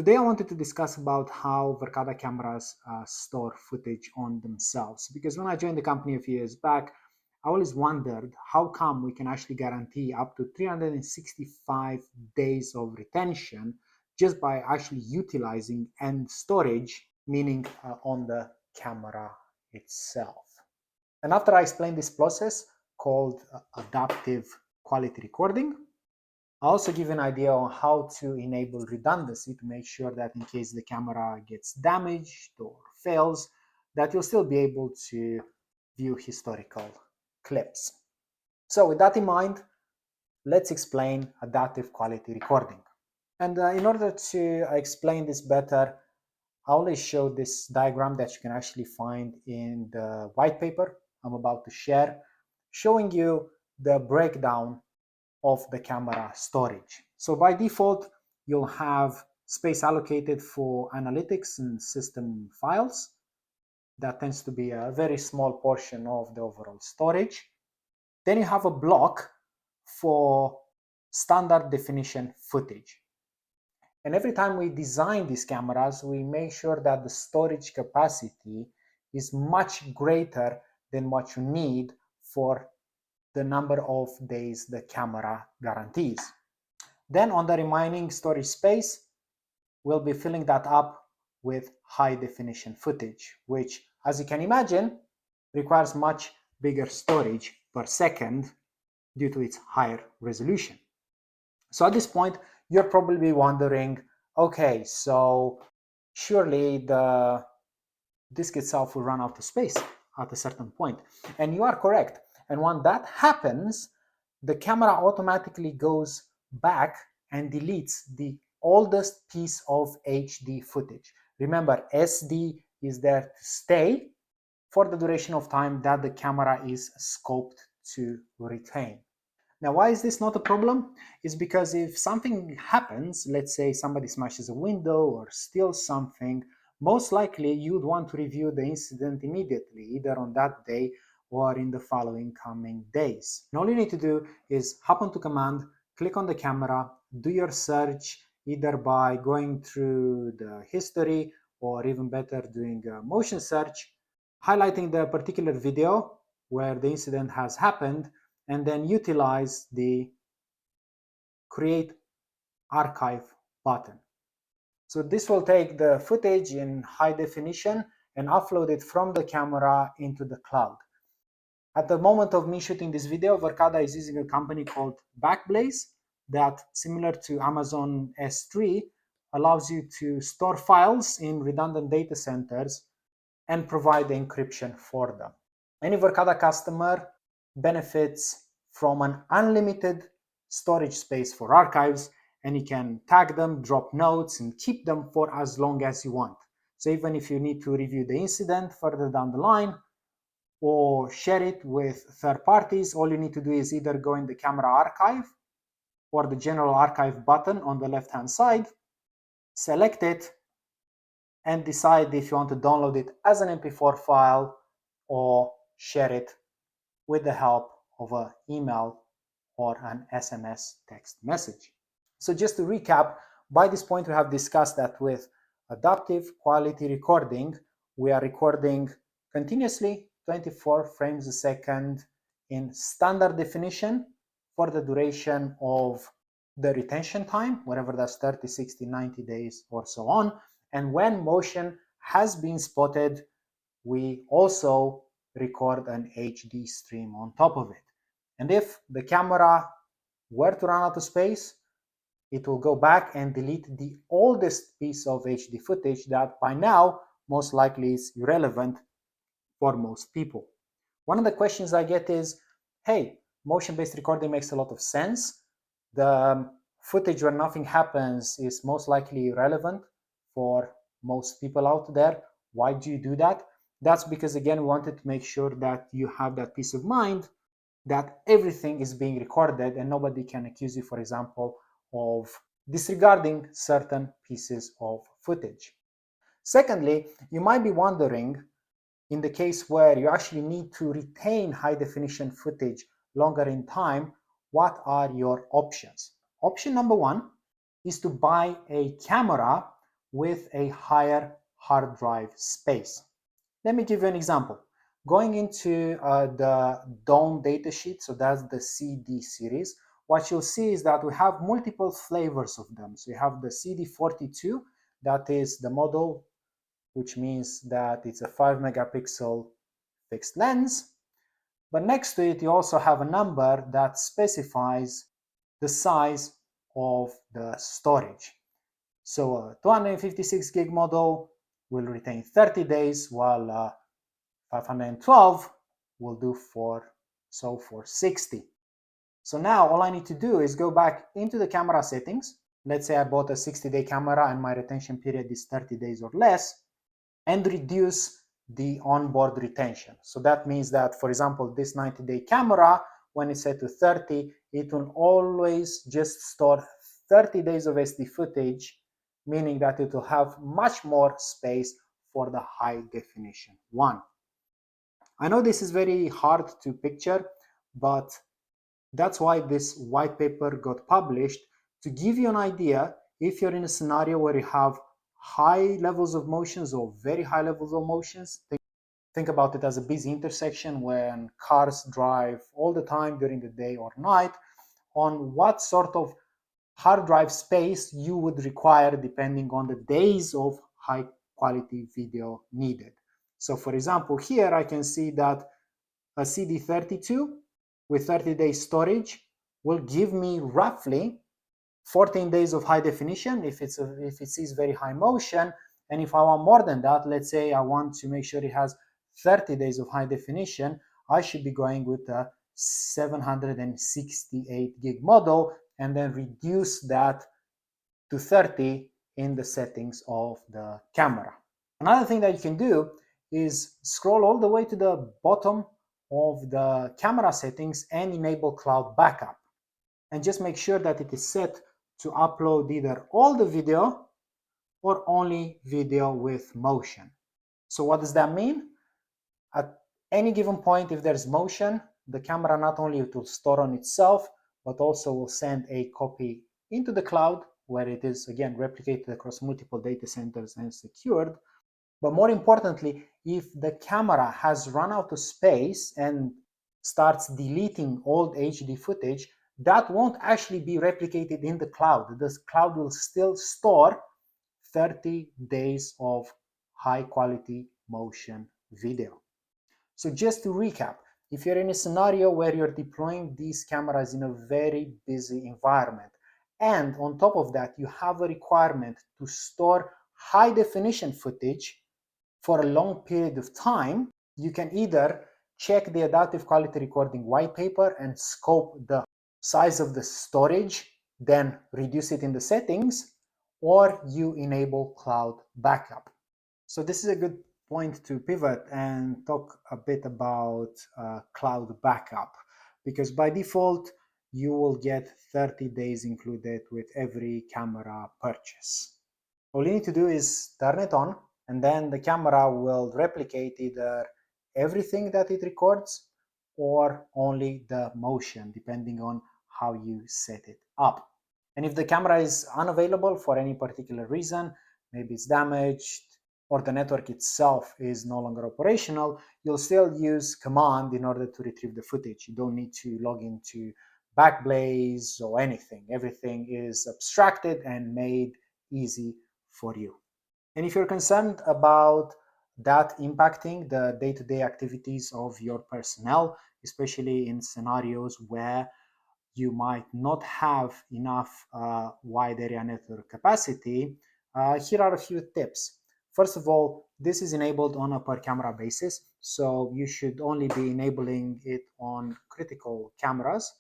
Today I wanted to discuss about how Verkada cameras store footage on themselves, because when I joined the company a few years back, I always wondered how come we can actually guarantee up to 365 days of retention just by actually utilizing end storage, meaning on the camera itself. And after I explained this process called adaptive quality recording, I also give an idea on how to enable redundancy to make sure that in case the camera gets damaged or fails, that you'll still be able to view historical clips. So with that in mind, let's explain adaptive quality recording. And in order to explain this better, I always show this diagram that you can actually find in the white paper I'm about to share, showing you the breakdown of the camera storage. So by default, you'll have space allocated for analytics and system files. That tends to be a very small portion of the overall storage. Then you have a block for standard definition footage. And every time we design these cameras, we make sure that the storage capacity is much greater than what you need for the number of days the camera guarantees. Then on the remaining storage space, we'll be filling that up with high definition footage, which, as you can imagine, requires much bigger storage per second due to its higher resolution. So at this point, you're probably wondering, okay, so surely the disk itself will run out of space at a certain point. And you are correct. And when that happens, the camera automatically goes back and deletes the oldest piece of HD footage. Remember, SD is there to stay for the duration of time that the camera is scoped to retain. Now, why is this not a problem? It's because if something happens, let's say somebody smashes a window or steals something, most likely you'd want to review the incident immediately, either on that day or in the following coming days. And all you need to do is hop onto command, click on the camera, do your search either by going through the history or even better doing a motion search, highlighting the particular video where the incident has happened, and then utilize the create archive button. So this will take the footage in high definition and upload it from the camera into the cloud. At the moment of me shooting this video, Verkada is using a company called Backblaze that, similar to Amazon S3, allows you to store files in redundant data centers and provide the encryption for them. Any Verkada customer benefits from an unlimited storage space for archives, and you can tag them, drop notes, and keep them for as long as you want. So even if you need to review the incident further down the line or share it with third parties, all you need to do is either go in the camera archive or the general archive button on the left-hand side, select it, and decide if you want to download it as an MP4 file or share it with the help of an email or an SMS text message. So just to recap, by this point we have discussed that with adaptive quality recording, we are recording continuously 24 frames a second in standard definition for the duration of the retention time, whatever that's 30, 60, 90 days or so on. And when motion has been spotted, we also record an HD stream on top of it. And if the camera were to run out of space, it will go back and delete the oldest piece of HD footage that by now most likely is irrelevant for most people. One of the questions I get is, hey, motion-based recording makes a lot of sense. The footage where nothing happens is most likely irrelevant for most people out there. Why do you do that? That's because, again, we wanted to make sure that you have that peace of mind that everything is being recorded and nobody can accuse you, for example, of disregarding certain pieces of footage. Secondly, you might be wondering, in the case where you actually need to retain high definition footage longer in time, what are your options? Option number one is to buy a camera with a higher hard drive space. Let me give you an example. Going into the DOM datasheet, so that's the CD series, what you'll see is that we have multiple flavors of them. So you have the CD42, that is the model, which means that it's a 5 megapixel fixed lens. But next to it, you also have a number that specifies the size of the storage. So a 256 gig model will retain 30 days, while 512 will do for 60. So now all I need to do is go back into the camera settings. Let's say I bought a 60-day camera and my retention period is 30 days or less, and reduce the onboard retention. So that means that, for example, this 90-day camera, when it's set to 30, it will always just store 30 days of SD footage, meaning that it will have much more space for the high definition one. I know this is very hard to picture, but that's why this white paper got published, to give you an idea if you're in a scenario where you have high levels of motions or very high levels of motions. Think about it as a busy intersection when cars drive all the time during the day or night, on what sort of hard drive space you would require depending on the days of high quality video needed. So for example, here I can see that a CD32 with 30 days storage will give me roughly 14 days of high definition if it sees very high motion. And if I want more than that, let's say I want to make sure it has 30 days of high definition, I should be going with a 768 gig model and then reduce that to 30 in the settings of the camera. Another thing that you can do is scroll all the way to the bottom of the camera settings and enable cloud backup, and just make sure that it is set to upload either all the video or only video with motion. So what does that mean? At any given point, if there's motion, the camera not only will store on itself, but also will send a copy into the cloud, where it is again replicated across multiple data centers and secured. But more importantly, if the camera has run out of space and starts deleting old HD footage, that won't actually be replicated in the cloud. The cloud will still store 30 days of high quality motion video. So just to recap, if you're in a scenario where you're deploying these cameras in a very busy environment, and on top of that, you have a requirement to store high definition footage for a long period of time, you can either check the adaptive quality recording white paper and scope the size of the storage, then reduce it in the settings, or you enable cloud backup. So this is a good point to pivot and talk a bit about cloud backup, because by default, you will get 30 days included with every camera purchase. All you need to do is turn it on, and then the camera will replicate either everything that it records or only the motion, depending on how you set it up. And if the camera is unavailable for any particular reason, maybe it's damaged or the network itself is no longer operational, you'll still use command in order to retrieve the footage. You don't need to log into Backblaze or anything. Everything is abstracted and made easy for you. And if you're concerned about that impacting the day-to-day activities of your personnel, especially in scenarios where you might not have enough wide area network capacity, here are a few tips. First of all, this is enabled on a per camera basis, so you should only be enabling it on critical cameras.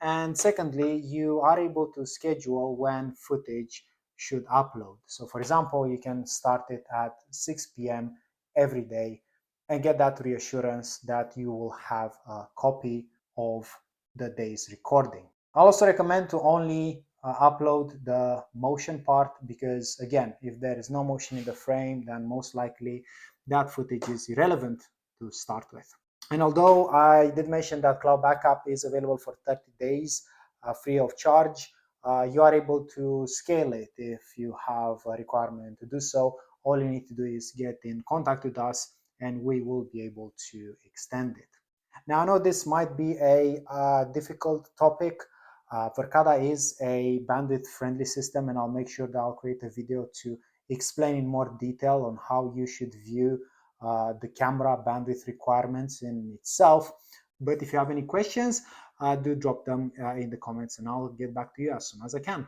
And secondly, you are able to schedule when footage should upload. So for example, you can start it at 6 p.m. every day and get that reassurance that you will have a copy of the day's recording. I also recommend to only upload the motion part, because again, if there is no motion in the frame, then most likely that footage is irrelevant to start with. And although I did mention that cloud backup is available for 30 days free of charge, you are able to scale it if you have a requirement to do so. All you need to do is get in contact with us and we will be able to extend it. Now, I know this might be a difficult topic. Verkada is a bandwidth friendly system, and I'll make sure that I'll create a video to explain in more detail on how you should view the camera bandwidth requirements in itself. But if you have any questions, do drop them in the comments and I'll get back to you as soon as I can.